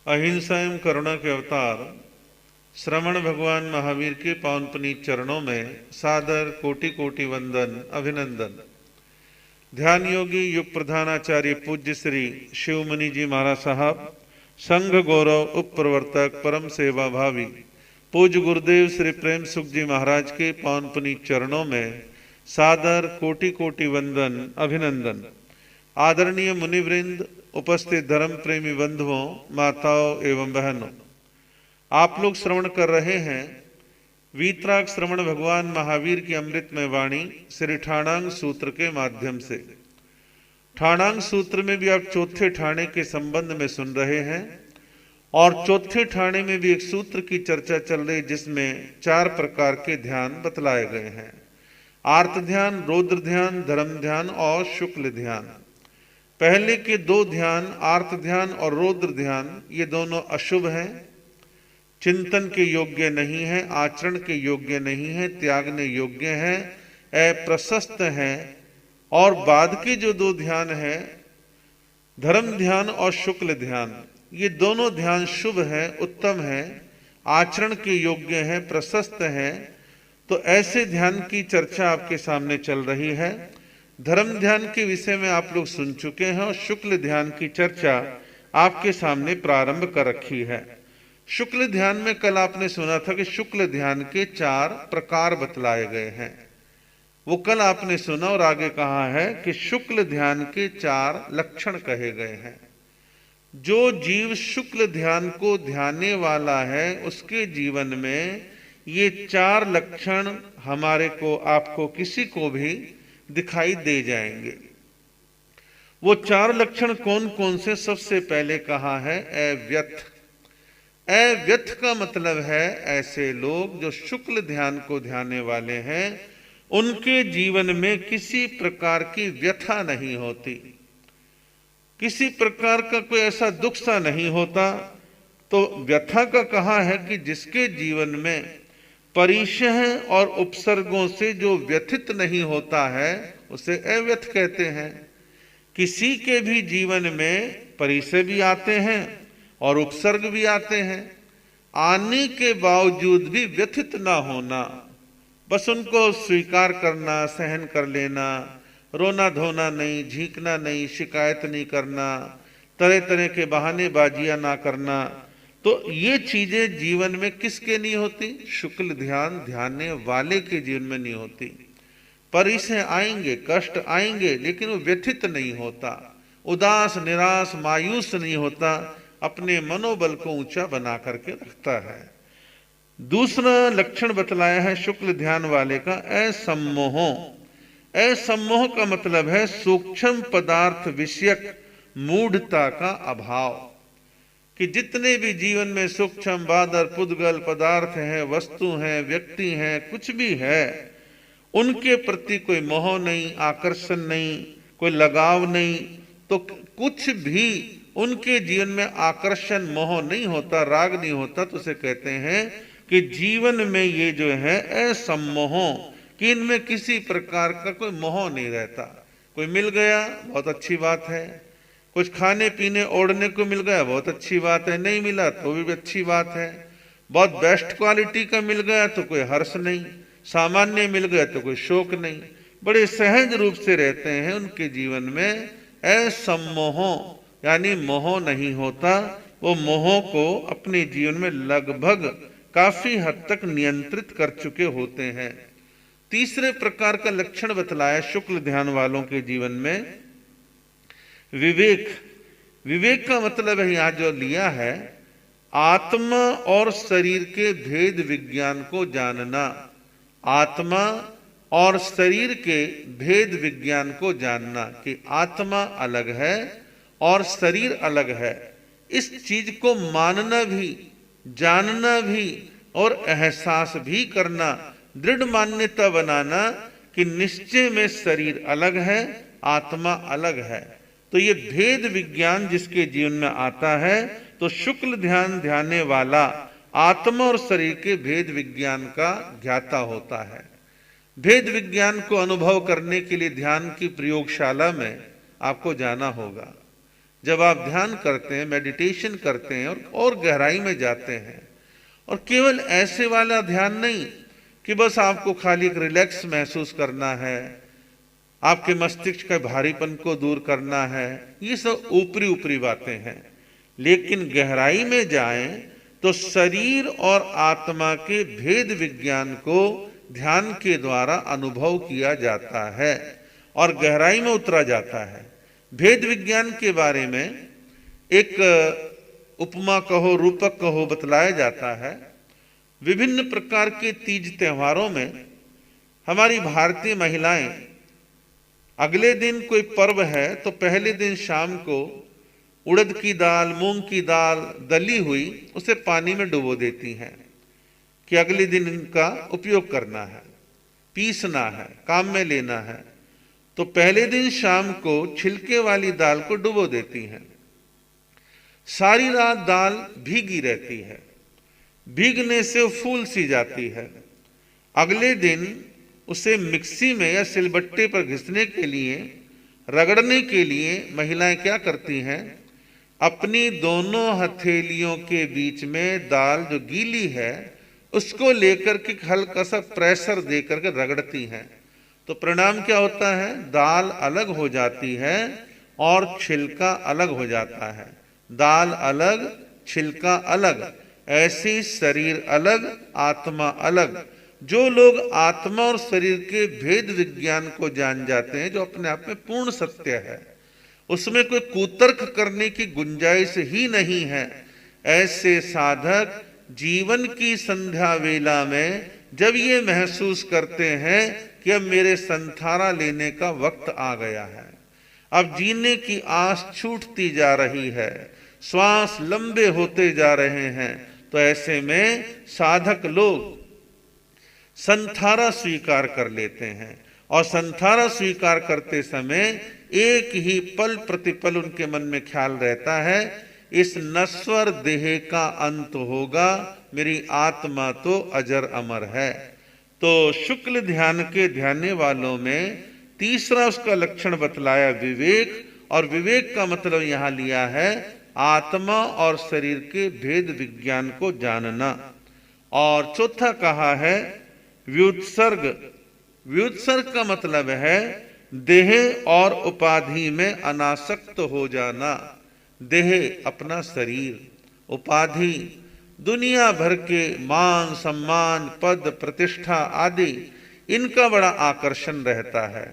अहिंसा एवं करुणा के अवतार श्रवण भगवान महावीर के पावन पुनीत चरणों में सादर कोटि कोटि वंदन अभिनंदन। ध्यान योगी युग प्रधानाचार्य पूज्य श्री शिवमुनि जी महाराज साहब, संघ गौरव उप प्रवर्तक परम सेवा भावी पूज्य गुरुदेव श्री प्रेम सुख जी महाराज के पावन पुनीत चरणों में सादर कोटि कोटि वंदन अभिनंदन। आदरणीय मुनिवृंद, उपस्थित धर्म प्रेमी बंधुओं, माताओं एवं बहनों, आप लोग श्रवण कर रहे हैं वीतराग श्रवण भगवान महावीर की अमृतमय वाणी श्री ठाणांग सूत्र के माध्यम से। ठाणांग सूत्र में भी आप चौथे ठाणे के संबंध में सुन रहे हैं और चौथे ठाणे में भी एक सूत्र की चर्चा चल रही जिसमें 4 प्रकार के ध्यान बतलाए गए हैं। आर्त ध्यान, रौद्र ध्यान, धर्म ध्यान और शुक्ल ध्यान। पहले के 2 ध्यान आर्त ध्यान और रौद्र ध्यान ये दोनों अशुभ हैं, चिंतन के योग्य नहीं है, आचरण के योग्य नहीं है, त्यागने योग्य है, अप्रशस्त है। और बाद के जो 2 ध्यान है धर्म ध्यान और शुक्ल ध्यान, ये दोनों ध्यान शुभ है, उत्तम है, आचरण के योग्य है, प्रशस्त है। तो ऐसे ध्यान की चर्चा आपके सामने चल रही है। धर्म ध्यान के विषय में आप लोग सुन चुके हैं और शुक्ल ध्यान की चर्चा आपके सामने प्रारंभ कर रखी है। शुक्ल ध्यान में कल आपने सुना था कि शुक्ल ध्यान के 4 प्रकार बतलाए गए हैं। वो कल आपने सुना और आगे कहा है कि शुक्ल ध्यान के 4 लक्षण कहे गए हैं। जो जीव शुक्ल ध्यान को ध्याने वाला है उसके जीवन में ये 4 लक्षण हमारे को, आपको, किसी को भी दिखाई दे जाएंगे। वो 4 लक्षण कौन कौन से? सबसे पहले कहा है अव्यथ। अव्यथ का मतलब है ऐसे लोग जो शुक्ल ध्यान को ध्याने वाले हैं, उनके जीवन में किसी प्रकार की व्यथा नहीं होती, किसी प्रकार का कोई ऐसा दुख सा नहीं होता। तो व्यथा का कहा है कि जिसके जीवन में परिशय और उपसर्गों से जो व्यथित नहीं होता है उसे अव्यथ कहते हैं। किसी के भी जीवन में परिशय भी आते हैं और उपसर्ग भी आते हैं, आने के बावजूद भी व्यथित ना होना, बस उनको स्वीकार करना, सहन कर लेना, रोना धोना नहीं, झींकना नहीं, शिकायत नहीं करना, तरह तरह के बहानेबाजियां ना करना। तो ये चीजें जीवन में किसके नहीं होती? शुक्ल ध्यान ध्याने वाले के जीवन में नहीं होती। परिशय आएंगे, कष्ट आएंगे, लेकिन वो व्यथित नहीं होता, उदास निराश मायूस नहीं होता, अपने मनोबल को ऊंचा बना करके रखता है। दूसरा लक्षण बतलाया है शुक्ल ध्यान वाले का असम्मोह। असम्मोह का मतलब है सूक्ष्म पदार्थ विषयक मूढ़ता का अभाव, कि जितने भी जीवन में सूक्ष्म बादर पुद्गल पदार्थ हैं, वस्तु हैं, व्यक्ति हैं, कुछ भी है, उनके प्रति कोई मोह नहीं, आकर्षण नहीं, कोई लगाव नहीं। तो कुछ भी उनके जीवन में आकर्षण मोह नहीं होता, राग नहीं होता, तो उसे कहते हैं कि जीवन में ये जो है असम्मोह, कि इनमें किसी प्रकार का कोई मोह नहीं रहता। कोई मिल गया बहुत अच्छी बात है, कुछ खाने पीने ओढ़ने को मिल गया बहुत अच्छी बात है, नहीं मिला तो भी अच्छी बात है, बहुत बेस्ट क्वालिटी का मिल गया तो कोई हर्ष नहीं, सामान्य मिल गया तो कोई शोक नहीं, बड़े सहज रूप से रहते हैं। उनके जीवन में असम्मोह यानी मोह नहीं होता। वो मोह को अपने जीवन में लगभग काफी हद तक नियंत्रित कर चुके होते हैं। तीसरे प्रकार का लक्षण बतलाया शुक्ल ध्यान वालों के जीवन में विवेक। विवेक का मतलब है यहां जो लिया है आत्मा और शरीर के भेद विज्ञान को जानना। आत्मा और शरीर के भेद विज्ञान को जानना कि आत्मा अलग है और शरीर अलग है। इस चीज को मानना भी, जानना भी और एहसास भी करना, दृढ़ मान्यता बनाना कि निश्चय में शरीर अलग है, आत्मा अलग है। तो ये भेद विज्ञान जिसके जीवन में आता है, तो शुक्ल ध्यान ध्याने वाला आत्मा और शरीर के भेद विज्ञान का ज्ञाता होता है। भेद विज्ञान को अनुभव करने के लिए ध्यान की प्रयोगशाला में आपको जाना होगा। जब आप ध्यान करते हैं, मेडिटेशन करते हैं और गहराई में जाते हैं, और केवल ऐसे वाला ध्यान नहीं कि बस आपको खाली एक रिलैक्स महसूस करना है, आपके मस्तिष्क के भारीपन को दूर करना है, ये सब ऊपरी ऊपरी बातें हैं। लेकिन गहराई में जाएं तो शरीर और आत्मा के भेद विज्ञान को ध्यान के द्वारा अनुभव किया जाता है और गहराई में उतरा जाता है। भेद विज्ञान के बारे में एक उपमा कहो, रूपक कहो, बतलाया जाता है। विभिन्न प्रकार के तीज त्योहारों में हमारी भारतीय महिलाएं अगले दिन कोई पर्व है तो पहले दिन शाम को उड़द की दाल, मूंग की दाल दली हुई उसे पानी में डुबो देती हैं कि अगले दिन इनका उपयोग करना है, पीसना है, काम में लेना है। तो पहले दिन शाम को छिलके वाली दाल को डुबो देती हैं। सारी रात दाल भीगी रहती है, भीगने से फूल सी जाती है। अगले दिन उसे मिक्सी में या सिलबट्टे पर घिसने के लिए, रगड़ने के लिए महिलाएं क्या करती हैं, अपनी दोनों हथेलियों के बीच में दाल जो गीली है उसको लेकर के हल्का सा प्रेशर दे करके रगड़ती हैं। तो परिणाम क्या होता है, दाल अलग हो जाती है और छिलका अलग हो जाता है। दाल अलग, छिलका अलग, ऐसी शरीर अलग, आत्मा अलग। जो लोग आत्मा और शरीर के भेद विज्ञान को जान जाते हैं, जो अपने आप में पूर्ण सत्य है, उसमें कोई कुतर्क करने की गुंजाइश ही नहीं है, ऐसे साधक जीवन की संध्या वेला में जब ये महसूस करते हैं कि अब मेरे संथारा लेने का वक्त आ गया है, अब जीने की आस छूटती जा रही है, श्वास लंबे होते जा रहे हैं, तो ऐसे में साधक लोग संथारा स्वीकार कर लेते हैं। और संथारा स्वीकार करते समय एक ही पल प्रतिपल उनके मन में ख्याल रहता है, इस नश्वर देह का अंत होगा, मेरी आत्मा तो अजर अमर है। तो शुक्ल ध्यान के ध्यान वालों में तीसरा उसका लक्षण बतलाया विवेक, और विवेक का मतलब यहां लिया है आत्मा और शरीर के भेद विज्ञान को जानना। और चौथा कहा है व्युत्सर्ग। व्युत्सर्ग का मतलब है देह और उपाधि में अनासक्त हो जाना। देह अपना शरीर, उपाधि दुनिया भर के मान सम्मान, पद प्रतिष्ठा आदि, इनका बड़ा आकर्षण रहता है।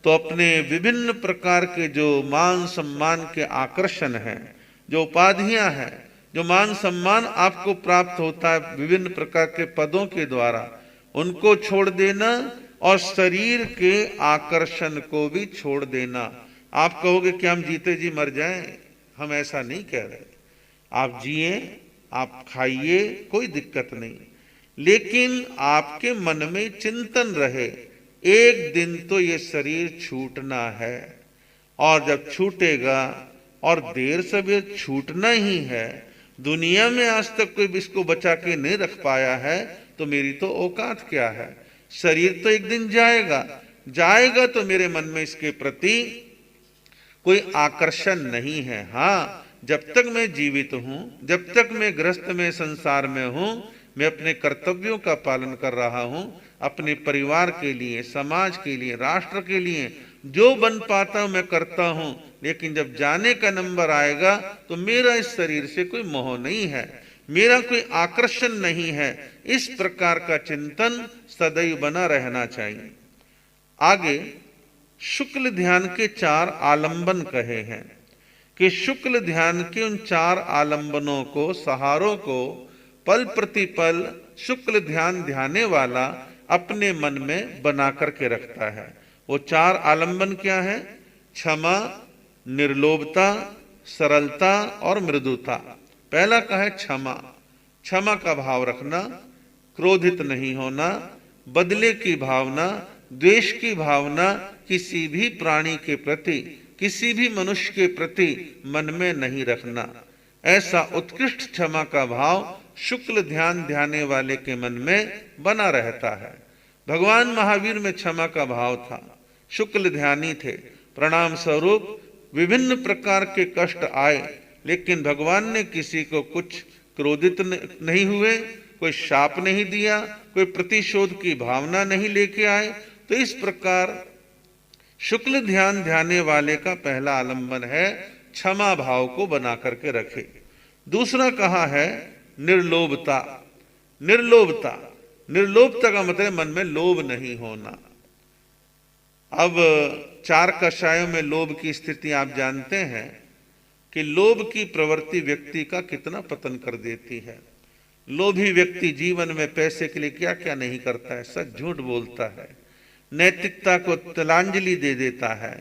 तो अपने विभिन्न प्रकार के जो मान सम्मान के आकर्षण हैं, जो उपाधियां हैं, जो मान सम्मान आपको प्राप्त होता है विभिन्न प्रकार के पदों के द्वारा, उनको छोड़ देना और शरीर के आकर्षण को भी छोड़ देना। आप कहोगे कि हम जीते जी मर जाएं, हम ऐसा नहीं कह रहे। आप जिए, आप खाइए, कोई दिक्कत नहीं, लेकिन आपके मन में चिंतन रहे एक दिन तो ये शरीर छूटना है, और जब छूटेगा, और देर से भी छूटना ही है, दुनिया में आज तक कोई इसको बचा के नहीं रख पाया है, तो मेरी तो औकात क्या है। शरीर तो एक दिन जाएगा, जाएगा तो मेरे मन में इसके प्रति कोई आकर्षण नहीं है। हाँ, जब तक मैं जीवित हूं, जब तक मैं गृहस्थ में संसार में हूं, मैं अपने कर्तव्यों का पालन कर रहा हूं, अपने परिवार के लिए, समाज के लिए, राष्ट्र के लिए जो बन पाता हूं मैं करता हूं। लेकिन जब जाने का नंबर आएगा तो मेरा इस शरीर से कोई मोह नहीं है, मेरा कोई आकर्षण नहीं है। इस प्रकार का चिंतन सदैव बना रहना चाहिए। आगे शुक्ल ध्यान के 4 आलंबन कहे हैं कि शुक्ल ध्यान के उन 4 आलंबनों को, सहारों को पल प्रतिपल शुक्ल ध्यान ध्याने वाला अपने मन में बना करके रखता है। वो 4 आलंबन क्या है? क्षमा, निर्लोभता, सरलता और मृदुता। पहला का है क्षमा। क्षमा का भाव रखना, क्रोधित नहीं होना, बदले की भावना, द्वेष की भावना किसी भी प्राणी के प्रति, किसी भी मनुष्य के प्रति मन में नहीं रखना। ऐसा उत्कृष्ट क्षमा का भाव शुक्ल ध्यान ध्याने वाले के मन में बना रहता है। भगवान महावीर में क्षमा का भाव था, शुक्ल ध्यानी थे, प्रणाम स्वरूप विभिन्न प्रकार के कष्ट आए, लेकिन भगवान ने किसी को कुछ क्रोधित नहीं हुए, कोई शाप नहीं दिया, कोई प्रतिशोध की भावना नहीं लेके आए। तो इस प्रकार शुक्ल ध्यान ध्याने वाले का पहला आलंबन है क्षमा भाव को बना करके रखे। दूसरा कहा है निर्लोभता। निर्लोभता, निर्लोभता का मतलब मन में लोभ नहीं होना। अब 4 कषायों में लोभ की स्थिति आप जानते हैं कि लोभ की प्रवृत्ति व्यक्ति का कितना पतन कर देती है। लोभी व्यक्ति जीवन में पैसे के लिए क्या क्या नहीं करता है, सच झूठ बोलता है, नैतिकता को तिलांजलि दे देता है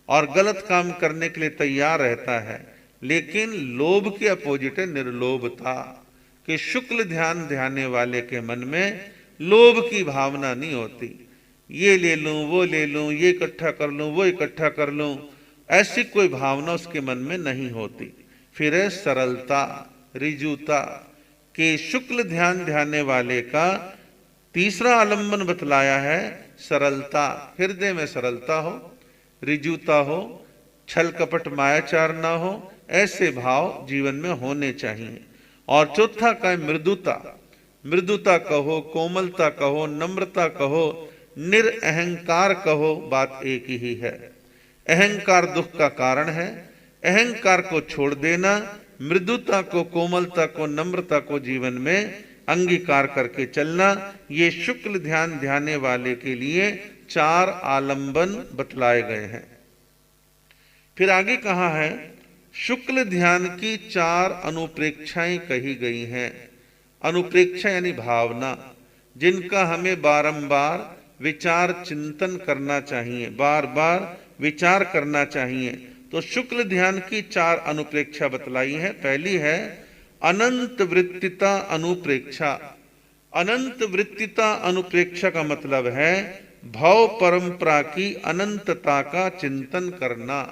और गलत काम करने के लिए तैयार रहता है। लेकिन लोभ के अपोजिट है निर्लोभता, कि शुक्ल ध्यान ध्याने वाले के मन में लोभ की भावना नहीं होती। ये ले लूं, वो ले लूं, ये इकट्ठा कर लूं, वो इकट्ठा कर लूं, ऐसी कोई भावना उसके मन में नहीं होती। फिर है सरलता, रिजुता, कि शुक्ल ध्यान ध्याने वाले का तीसरा आलंबन बतलाया है सरलता। हृदय में सरलता हो, रिजुता हो, छल कपट मायाचार ना हो, ऐसे भाव जीवन में होने चाहिए। और चौथा का है मृदुता। मृदुता कहो, कोमलता कहो, नम्रता कहो, निरअहंकार कहो, बात एक ही है। अहंकार दुख का कारण है। अहंकार को छोड़ देना, मृदुता को, कोमलता को, नम्रता को जीवन में अंगीकार करके चलना, ये शुक्ल ध्यान ध्याने वाले के लिए 4 आलंबन बतलाए गए हैं। फिर आगे कहा है शुक्ल ध्यान की 4 अनुप्रेक्षाएं कही गई हैं। अनुप्रेक्षा यानी भावना, जिनका हमें बारंबार विचार चिंतन करना चाहिए, बार बार विचार करना चाहिए। तो शुक्ल ध्यान की 4 अनुप्रेक्षा बतलाई है। पहली है अनंत वृत्तिता अनुप्रेक्षा। अनंत वृत्तिता अनुप्रेक्षा का मतलब है भव परंपरा की अनंतता का चिंतन करना।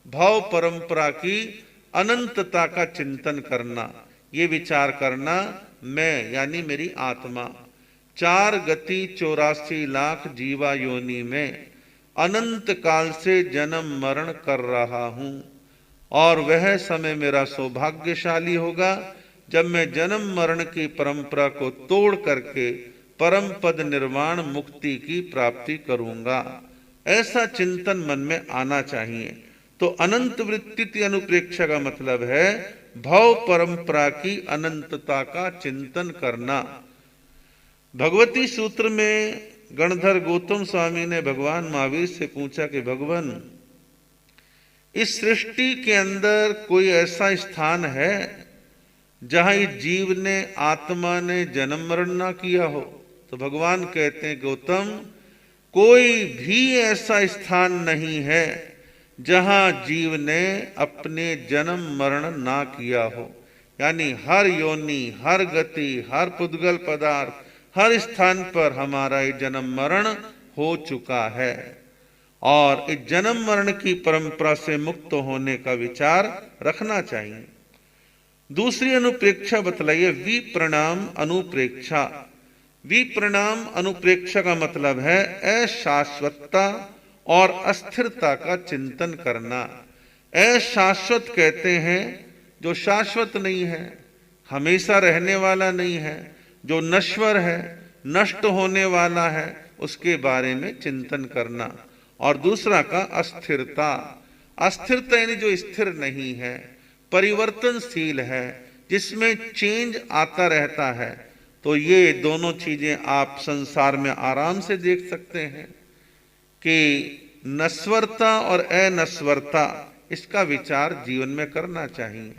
भव परंपरा की अनंतता का चिंतन करना, ये विचार करना मैं यानी मेरी आत्मा 4 गति 84 लाख जीवा योनि में अनंत काल से जन्म मरण कर रहा हूं, और वह समय मेरा सौभाग्यशाली होगा जब मैं जन्म मरण की परंपरा को तोड़ करके परम पद निर्वाण मुक्ति की प्राप्ति करूंगा। ऐसा चिंतन मन में आना चाहिए। तो अनंत वृत्ति अनुप्रेक्षा का मतलब है भव परंपरा की अनंतता का चिंतन करना। भगवती सूत्र में गणधर गौतम स्वामी ने भगवान महावीर से पूछा कि भगवान, इस सृष्टि के अंदर कोई ऐसा स्थान है जहां इस जीव ने, आत्मा ने जन्म मरण ना किया हो? तो भगवान कहते हैं गौतम, कोई भी ऐसा स्थान नहीं है जहां जीव ने अपने जन्म मरण ना किया हो। यानी हर योनि, हर गति, हर पुद्गल पदार्थ, हर स्थान पर हमारा ये जन्म मरण हो चुका है, और इस जन्म मरण की परंपरा से मुक्त होने का विचार रखना चाहिए। दूसरी अनुप्रेक्षा बतलाइए विप्रणाम अनुप्रेक्षा। विप्रणाम अनुप्रेक्षा का मतलब है अशाश्वतता और अस्थिरता का चिंतन करना। अशाश्वत कहते हैं जो शाश्वत नहीं है, हमेशा रहने वाला नहीं है, जो नश्वर है, नष्ट होने वाला है, उसके बारे में चिंतन करना। और दूसरा का अस्थिरता। अस्थिरता यानी जो स्थिर नहीं है, परिवर्तनशील है, जिसमें चेंज आता रहता है। तो ये दोनों चीजें आप संसार में आराम से देख सकते हैं कि नश्वरता और अनश्वरता, इसका विचार जीवन में करना चाहिए।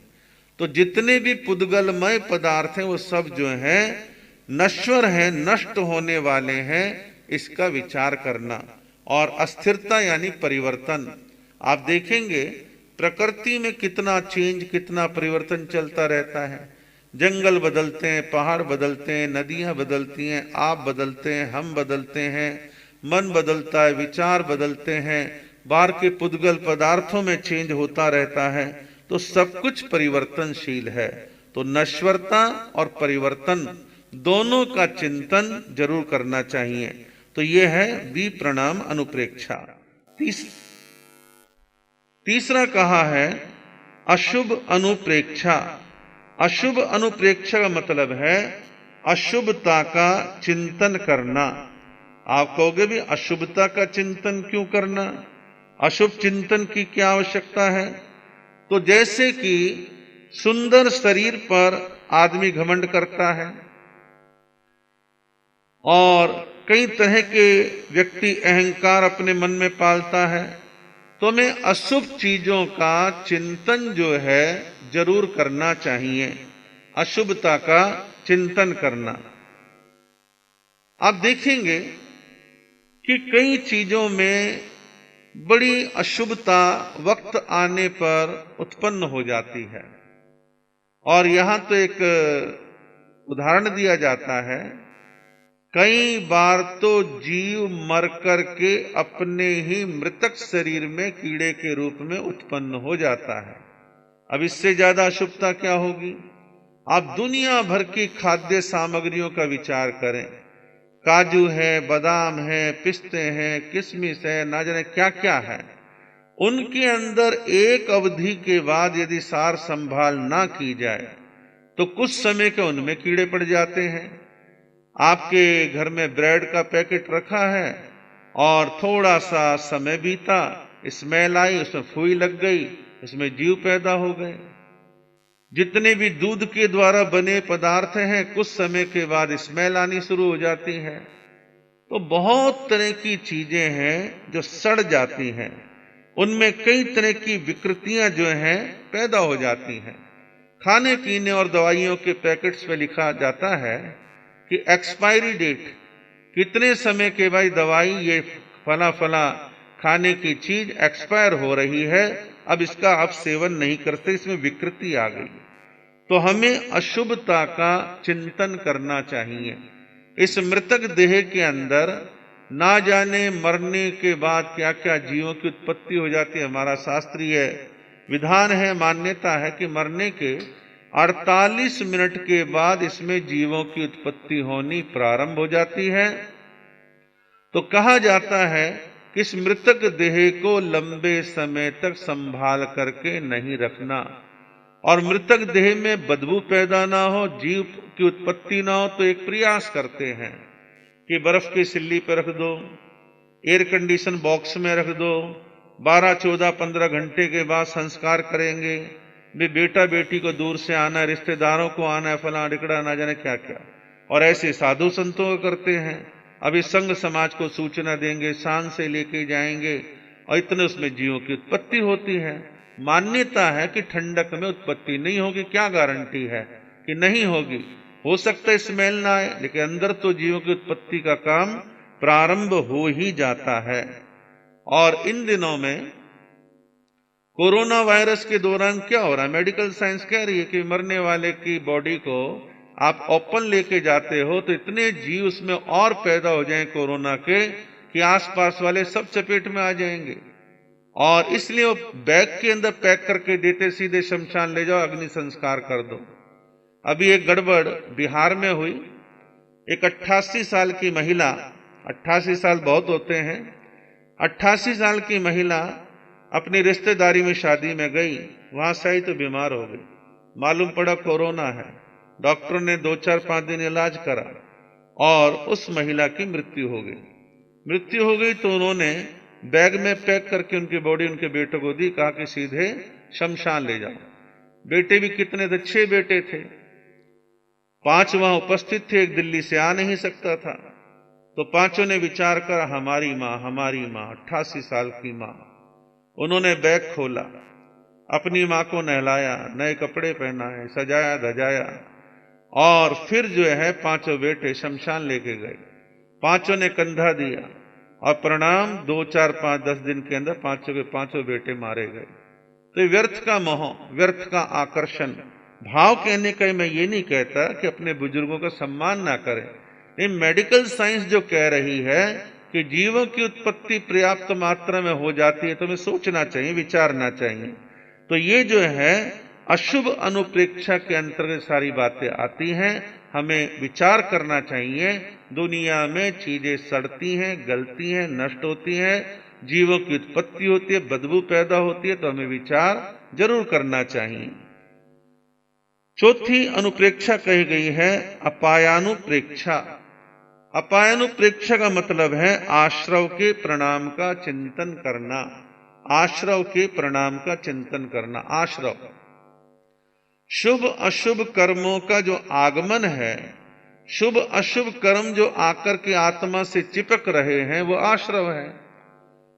तो जितने भी पुद्गलमय पदार्थ हैं वो सब जो हैं नश्वर हैं, नष्ट होने वाले हैं, इसका विचार करना। और अस्थिरता यानी परिवर्तन। आप देखेंगे प्रकृति में कितना चेंज, कितना परिवर्तन चलता रहता है। जंगल बदलते हैं, पहाड़ बदलते हैं, नदियां बदलती हैं, आप बदलते हैं, हम बदलते हैं, मन बदलता है, विचार बदलते हैं, बाहर के पुद्गल पदार्थों में चेंज होता रहता है। तो सब कुछ परिवर्तनशील है। तो नश्वरता और परिवर्तन दोनों का चिंतन जरूर करना चाहिए। तो यह है विप्रणाम अनुप्रेक्षा। तीसरा कहा है अशुभ अनुप्रेक्षा। अशुभ अनुप्रेक्षा का मतलब है अशुभता का चिंतन करना। आप कहोगे भी अशुभता का चिंतन क्यों करना, अशुभ चिंतन की क्या आवश्यकता है? तो जैसे कि सुंदर शरीर पर आदमी घमंड करता है और कई तरह के व्यक्ति अहंकार अपने मन में पालता है, तो हमें अशुभ चीजों का चिंतन जो है जरूर करना चाहिए, अशुभता का चिंतन करना। आप देखेंगे कि कई चीजों में बड़ी अशुभता वक्त आने पर उत्पन्न हो जाती है। और यहां तो एक उदाहरण दिया जाता है, कई बार तो जीव मर करके अपने ही मृतक शरीर में कीड़े के रूप में उत्पन्न हो जाता है। अब इससे ज्यादा अशुभता क्या होगी? आप दुनिया भर की खाद्य सामग्रियों का विचार करें, काजू है, बादाम है, पिस्ते हैं, किशमिश है, ना जाने क्या क्या है, उनके अंदर एक अवधि के बाद यदि सार संभाल ना की जाए तो कुछ समय के उनमें कीड़े पड़ जाते हैं। आपके घर में ब्रेड का पैकेट रखा है और थोड़ा सा समय बीता, स्मेल आई, उसमें फुई लग गई, उसमें जीव पैदा हो गए। जितने भी दूध के द्वारा बने पदार्थ हैं, कुछ समय के बाद स्मेल आनी शुरू हो जाती है। तो बहुत तरह की चीजें हैं जो सड़ जाती हैं, उनमें कई तरह की विकृतियां जो हैं पैदा हो जाती हैं। खाने पीने और दवाइयों के पैकेट्स पे लिखा जाता है कि एक्सपायरी डेट, कितने समय के बाद दवाई ये फला फला खाने की चीज एक्सपायर हो रही है, अब इसका आप सेवन नहीं करते, इसमें विकृति आ गई। तो हमें अशुभता का चिंतन करना चाहिए। इस मृतक देह के अंदर ना जाने मरने के बाद क्या क्या जीवों की उत्पत्ति हो जाती है। हमारा शास्त्रीय विधान है, मान्यता है कि मरने के 48 मिनट के बाद इसमें जीवों की उत्पत्ति होनी प्रारंभ हो जाती है। तो कहा जाता है कि इस मृतक देह को लंबे समय तक संभाल करके नहीं रखना, और मृतक देह में बदबू पैदा ना हो, जीव की उत्पत्ति ना हो, तो एक प्रयास करते हैं कि बर्फ की सिल्ली पर रख दो, एयर कंडीशन बॉक्स में रख दो, 12, 14, 15 घंटे के बाद संस्कार करेंगे। भी बेटा बेटी को दूर से आना, रिश्तेदारों को आना है, फला डिकड़ा ना जाने क्या क्या, और ऐसे साधु संतों को करते हैं। अभी संघ समाज को सूचना देंगे, शान से लेके जाएंगे, और इतने उसमें जीवों की उत्पत्ति होती है। मान्यता है कि ठंडक में उत्पत्ति नहीं होगी, क्या गारंटी है कि नहीं होगी? हो सकता है स्मेल ना आए, लेकिन अंदर तो जीवों की उत्पत्ति का काम प्रारंभ हो ही जाता है। और इन दिनों में कोरोना वायरस के दौरान क्या हो रहा है, मेडिकल साइंस कह रही है कि मरने वाले की बॉडी को आप ओपन लेके जाते हो तो इतने जीव उसमें और पैदा हो जाएं कोरोना के कि आसपास वाले सब चपेट में आ जाएंगे। और इसलिए वो बैग के अंदर पैक करके देते, सीधे शमशान ले जाओ, अग्नि संस्कार कर दो। अभी एक गड़बड़ बिहार में हुई। एक 88 साल की महिला, 88 साल बहुत होते हैं, 88 साल की महिला अपनी रिश्तेदारी में शादी में गई, वहां से आई तो बीमार हो गई। मालूम पड़ा कोरोना है। डॉक्टरों ने 2-4-5 दिन इलाज करा और उस महिला की मृत्यु हो गई। मृत्यु हो गई तो उन्होंने बैग में पैक करके उनकी बॉडी उनके बेटे को दी, कहा कि सीधे शमशान ले जाओ। बेटे भी कितने थे, 6 बेटे थे, 5 वहां उपस्थित थे, एक दिल्ली से आ नहीं सकता था। तो 5 ने विचार कर, हमारी माँ, हमारी माँ, 88 साल की माँ। उन्होंने बैग खोला, अपनी माँ को नहलाया, नए कपड़े पहनाए, सजाया धजाया, और फिर जो है 5 बेटे शमशान लेके गए। 5 ने कंधा दिया और प्रणाम, 2, 4, 5, 10 दिन के अंदर 5 के 5 बेटे मारे गए। तो व्यर्थ का मोह, व्यर्थ का आकर्षण। भाव कहने का मैं ये नहीं कहता कि अपने बुजुर्गों का सम्मान ना करें, लेकिन मेडिकल साइंस जो कह रही है कि जीवों की उत्पत्ति पर्याप्त मात्रा में हो जाती है, तो हमें सोचना चाहिए, विचारना चाहिए। तो ये जो है अशुभ अनुप्रेक्षा के अंतर्गत सारी बातें आती हैं, हमें विचार करना चाहिए। दुनिया में चीजें सड़ती हैं, गलती हैं, नष्ट होती हैं, जीवों की उत्पत्ति होती है, बदबू पैदा होती है, तो हमें विचार जरूर करना चाहिए। चौथी अनुप्रेक्षा कही गई है अपायानुप्रेक्षा। अपायानुप्रेक्षा का मतलब है आश्रव के प्रणाम का चिंतन करना। आश्रव के प्रणाम का चिंतन करना। आश्रव शुभ अशुभ कर्मों का जो आगमन है, शुभ अशुभ कर्म जो आकर के आत्मा से चिपक रहे हैं, वो आश्रव है।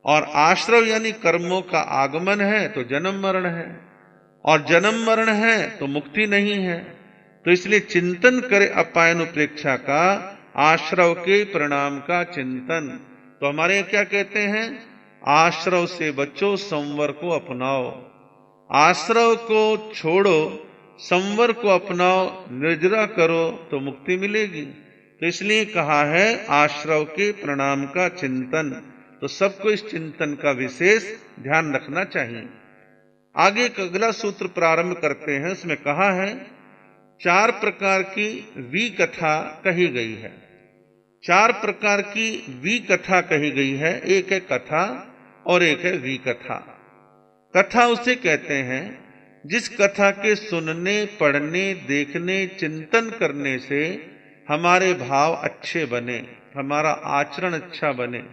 और आश्रव यानी कर्मों का आगमन है तो जन्म मरण है, और जन्म मरण है तो मुक्ति नहीं है। तो इसलिए चिंतन करे अपायानुप्रेक्षा का, आश्रव के प्रणाम का चिंतन। तो हमारे क्या कहते हैं? आश्रव से बचो, संवर को अपनाओ। आश्रव को छोड़ो, संवर को अपनाओ, निर्जरा करो तो मुक्ति मिलेगी। तो इसलिए कहा है आश्रव के प्रणाम का चिंतन। तो सबको इस चिंतन का विशेष ध्यान रखना चाहिए। आगे एक अगला सूत्र प्रारंभ करते हैं। उसमें कहा है 4 प्रकार की विकथा कही गई है। 4 प्रकार की विकथा कही गई है। एक है कथा और एक है विकथा। कथा उसे कहते हैं जिस कथा के सुनने, पढ़ने, देखने, चिंतन करने से हमारे भाव अच्छे बने, हमारा आचरण अच्छा बने,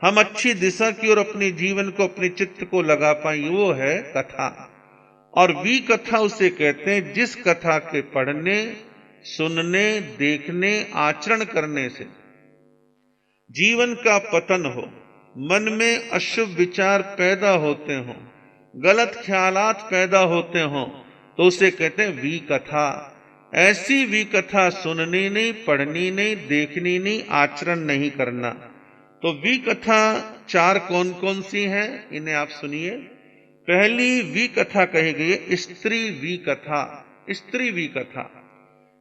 हम अच्छी दिशा की ओर अपने जीवन को, अपने चित्त को लगा पाएं, वो है कथा। और विकथा उसे कहते हैं जिस कथा के पढ़ने, सुनने, देखने, आचरण करने से जीवन का पतन हो, मन में अशुभ विचार पैदा होते हों, गलत ख्यालात पैदा होते हों, तो उसे कहते हैं विकथा। ऐसी विकथा सुननी नहीं, पढ़नी नहीं, देखनी नहीं, आचरण नहीं करना। तो विकथा 4 कौन कौन सी हैं, इन्हें आप सुनिए। पहली विकथा कही गई है स्त्री विकथा। स्त्री विकथा।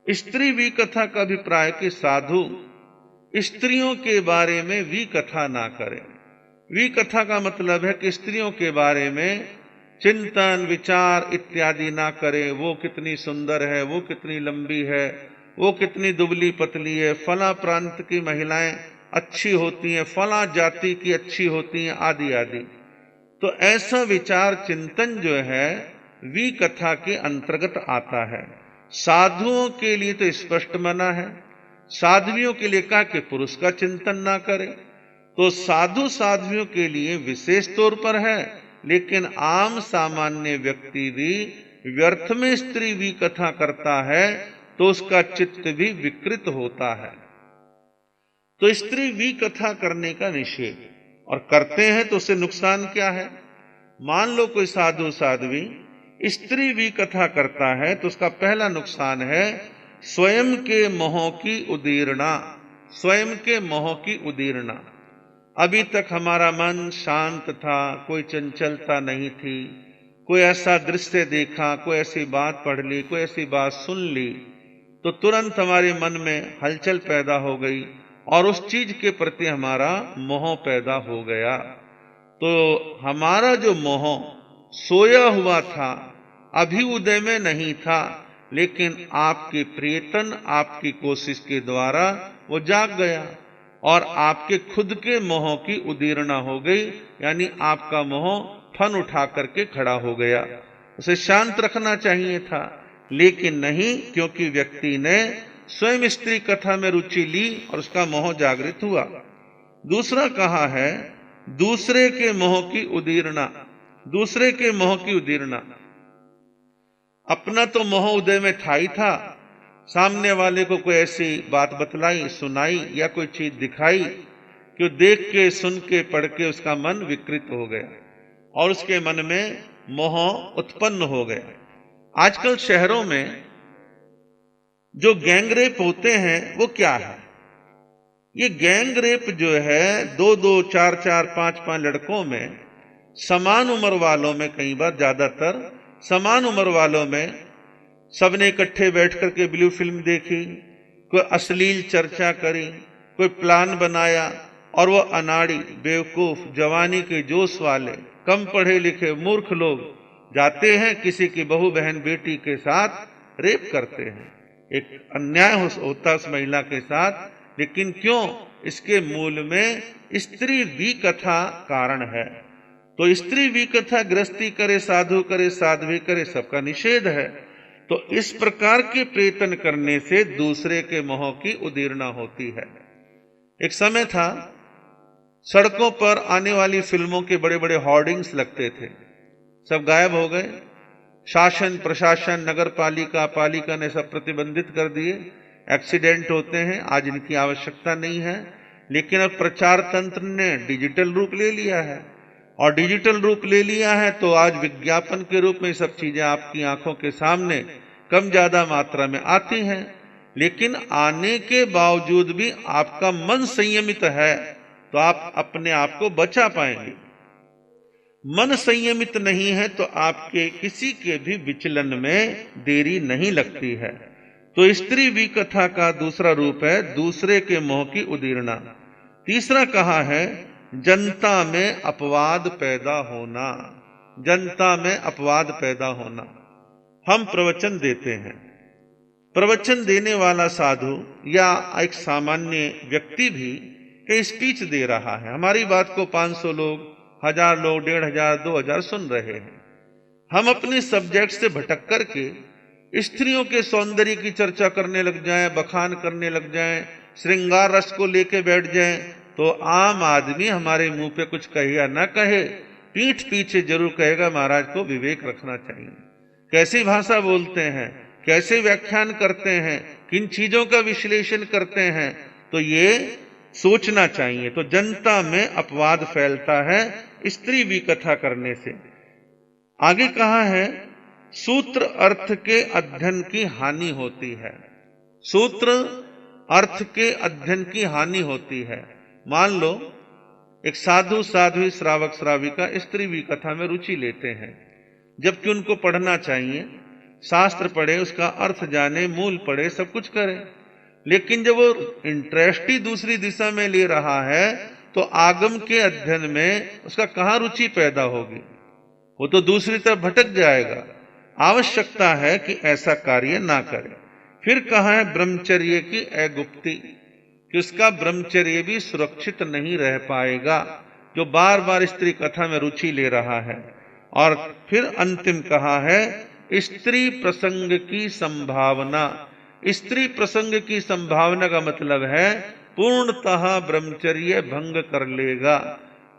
स्त्री विकथा का अभिप्राय कि साधु स्त्रियों के बारे में विकथा ना करें। विकथा का मतलब है कि स्त्रियों के बारे में चिंतन, विचार इत्यादि ना करें। वो कितनी सुंदर है, वो कितनी लंबी है, वो कितनी दुबली पतली है, फला प्रांत की महिलाएं अच्छी होती हैं, फला जाति की अच्छी होती हैं, आदि आदि। तो ऐसा विचार चिंतन जो है विकथा के अंतर्गत आता है। साधुओं के लिए तो स्पष्ट मना है। साध्वियों के लिए कहा कि पुरुष का चिंतन ना करें। तो साधु साध्वियों के लिए विशेष तौर पर है, लेकिन आम सामान्य व्यक्ति भी व्यर्थ में स्त्री विकथा करता है तो उसका चित्त भी विकृत होता है। तो स्त्री विकथा करने का निषेध, और करते हैं तो उससे नुकसान क्या है? मान लो कोई साधु साध्वी स्त्री विकथा करता है तो उसका पहला नुकसान है स्वयं के मोह की उदीरना। स्वयं के मोह की उदीरना। अभी तक हमारा मन शांत था, कोई चंचलता नहीं थी, कोई ऐसा दृश्य देखा, कोई ऐसी बात पढ़ ली, कोई ऐसी बात सुन ली, तो तुरंत हमारे मन में हलचल पैदा हो गई और उस चीज के प्रति हमारा मोह पैदा हो गया। तो हमारा जो मोह सोया हुआ था, अभी उदय में नहीं था, लेकिन आपके प्रयत्न, आपकी कोशिश के द्वारा वो जाग गया और आपके खुद के मोह की उदीरना हो गई, यानी आपका मोह फन उठा करके खड़ा हो गया। उसे शांत रखना चाहिए था, लेकिन नहीं, क्योंकि व्यक्ति ने स्वयं स्त्री कथा में रुचि ली और उसका मोह जागृत हुआ। दूसरा कहा है दूसरे के मोह की उदीरना। दूसरे के मोह की उदीरना। अपना तो मोह उदय में था ही था, सामने वाले को कोई ऐसी बात बतलाई, सुनाई या कोई चीज दिखाई कि देख के, सुन के, पढ़ के उसका मन विकृत हो गया और उसके मन में मोह उत्पन्न हो गया। आजकल शहरों में जो गैंग रेप होते हैं वो क्या है? ये गैंग रेप जो है 2-2, 4-4, 5-5 लड़कों में, समान उम्र वालों में, कई बार ज्यादातर समान उम्र वालों में, सबने इकट्ठे बैठ करके ब्लू फिल्म देखी, कोई अश्लील चर्चा करी, कोई प्लान बनाया और वो अनाड़ी, बेवकूफ, जवानी के जोश वाले, कम पढ़े लिखे मूर्ख लोग जाते हैं किसी की बहू, बहन, बेटी के साथ रेप करते हैं। एक अन्याय होता है उस महिला के साथ, लेकिन क्यों? इसके मूल में स्त्री विकथा कारण है। तो स्त्री विकथा गृहस्थी करे, साधु करे, साध्वी करे, सबका निषेध है। तो इस प्रकार के प्रेतन करने से दूसरे के मोह की उदीर्णा होती है। एक समय था, सड़कों पर आने वाली फिल्मों के बड़े बड़े होर्डिंग्स लगते थे, सब गायब हो गए। शासन, प्रशासन, नगर पालिका, पालिका ने सब प्रतिबंधित कर दिए। एक्सीडेंट होते हैं, आज इनकी आवश्यकता नहीं है। लेकिन अब प्रचार तंत्र ने डिजिटल रूप ले लिया है, और डिजिटल रूप ले लिया है तो आज विज्ञापन के रूप में सब चीजें आपकी आंखों के सामने कम ज्यादा मात्रा में आती हैं। लेकिन आने के बावजूद भी आपका मन संयमित है तो आप अपने आप को बचा पाएंगे। मन संयमित नहीं है तो आपके किसी के भी विचलन में देरी नहीं लगती है। तो स्त्री विकथा का दूसरा रूप है दूसरे के मोह की उदीर्णा। तीसरा कहा है जनता में अपवाद पैदा होना। जनता में अपवाद पैदा होना। हम प्रवचन देते हैं, प्रवचन देने वाला साधु या एक सामान्य व्यक्ति भी कई स्पीच दे रहा है, हमारी बात को 500 लोग, 1000 लोग, 1500, 2000 सुन रहे हैं। हम अपने सब्जेक्ट से भटक करके स्त्रियों के सौंदर्य की चर्चा करने लग जाएं, बखान करने लग जाएं, श्रृंगार रस को लेके बैठ जाएं, तो आम आदमी हमारे मुंह पे कुछ कहे या ना कहे, पीठ पीछे जरूर कहेगा महाराज को विवेक रखना चाहिए। कैसी भाषा बोलते हैं, कैसे व्याख्यान करते हैं, किन चीजों का विश्लेषण करते हैं, तो ये सोचना चाहिए। तो जनता में अपवाद फैलता है स्त्री विकथा करने से। आगे कहा है सूत्र अर्थ के अध्ययन की हानि होती है। सूत्र अर्थ के अध्ययन की हानि होती है। मान लो एक साधु, साध्वी, श्रावक, श्राविका स्त्री विकथा में रुचि लेते हैं, जबकि उनको पढ़ना चाहिए, शास्त्र पढ़े, उसका अर्थ जाने, मूल पढ़े, सब कुछ करे। लेकिन जब वो इंटरेस्ट ही दूसरी दिशा में ले रहा है तो आगम के अध्ययन में उसका कहां रुचि पैदा होगी, वो तो दूसरी तरफ भटक जाएगा। आवश्यकता है कि ऐसा कार्य ना करे। फिर कहा है ब्रह्मचर्य की अगुप्ती, कि उसका ब्रह्मचर्य भी सुरक्षित नहीं रह पाएगा जो बार बार स्त्री कथा में रुचि ले रहा है। और फिर अंतिम कहा है स्त्री प्रसंग की संभावना। स्त्री प्रसंग की संभावना का मतलब है पूर्णतः ब्रह्मचर्य भंग कर लेगा।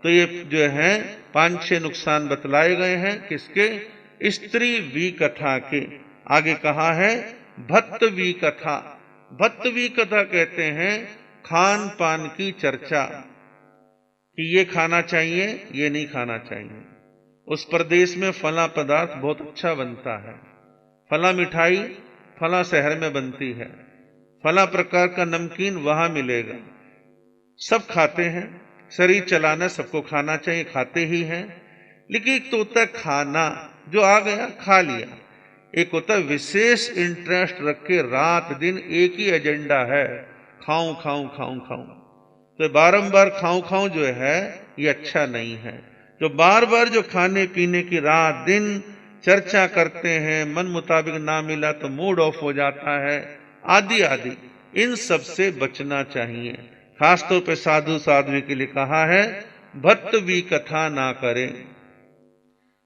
तो ये जो है 5-6 नुकसान बतलाए गए हैं किसके, स्त्री विकथा के। आगे कहा है भत्त विकथा। भत्त विकथा कहते हैं खान पान की चर्चा, कि ये खाना चाहिए, ये नहीं खाना चाहिए। उस प्रदेश में फला पदार्थ बहुत अच्छा बनता है, फला मिठाई फला शहर में बनती है, फला प्रकार का नमकीन वहां मिलेगा। सब खाते हैं, शरीर चलाना सबको खाना चाहिए, खाते ही हैं। लेकिन एक तो होता है खाना, जो आ गया खा लिया। एक होता है विशेष इंटरेस्ट रख के रात दिन एक ही एजेंडा है, खाऊं खाऊं खाऊं खाऊं। तो बारंबार खाऊं खाऊं जो है ये अच्छा नहीं है। जो बार बार जो खाने पीने की रात दिन चर्चा करते हैं, मन मुताबिक ना मिला तो मूड ऑफ हो जाता है, आदि आदि, इन सब से बचना चाहिए। खासतौर पे साधु साध्वी के लिए कहा है भत्त विकथा ना करें।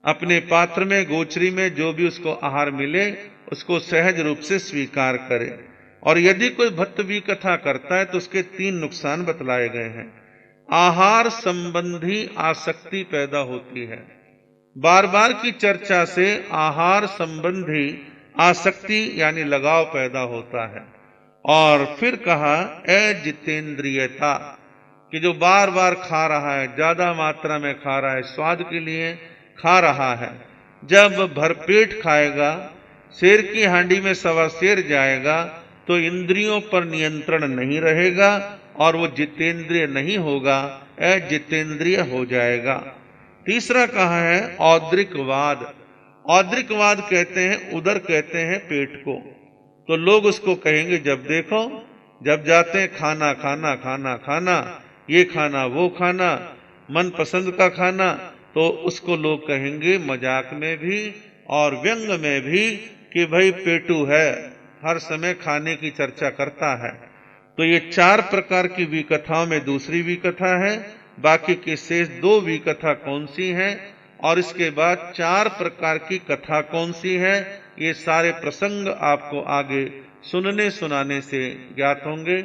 अपने पात्र में, गोचरी में जो भी उसको आहार मिले उसको सहज रूप से स्वीकार करे। और यदि कोई भत्त विकथा करता है तो उसके 3 नुकसान बतलाए गए हैं। आहार संबंधी आसक्ति पैदा होती है। बार बार की चर्चा से आहार संबंधी आसक्ति यानी लगाव पैदा होता है। और फिर कहा अजितेंद्रियता, कि जो बार बार खा रहा है, ज्यादा मात्रा में खा रहा है, स्वाद के लिए खा रहा है, जब भरपेट खाएगा, शेर की हांडी में सवा शेर जाएगा, तो इंद्रियों पर नियंत्रण नहीं रहेगा और वो जितेंद्रिय नहीं होगा, अजितेंद्रिय हो जाएगा। तीसरा कहा है औद्रिकवाद। औद्रिकवाद कहते हैं, उदर कहते हैं पेट को। तो लोग उसको कहेंगे जब देखो, जब जाते हैं खाना खाना खाना खाना, ये खाना वो खाना, मन पसंद का खाना, तो उसको लोग कहेंगे मजाक में भी और व्यंग में भी कि भाई पेटू है, हर समय खाने की चर्चा करता है। तो ये 4 प्रकार की विकथाओं में दूसरी विकथा है। बाकी की शेष 2 विकथा कौन सी हैं और इसके बाद 4 प्रकार की कथा कौन सी है, ये सारे प्रसंग आपको आगे सुनने सुनाने से ज्ञात होंगे।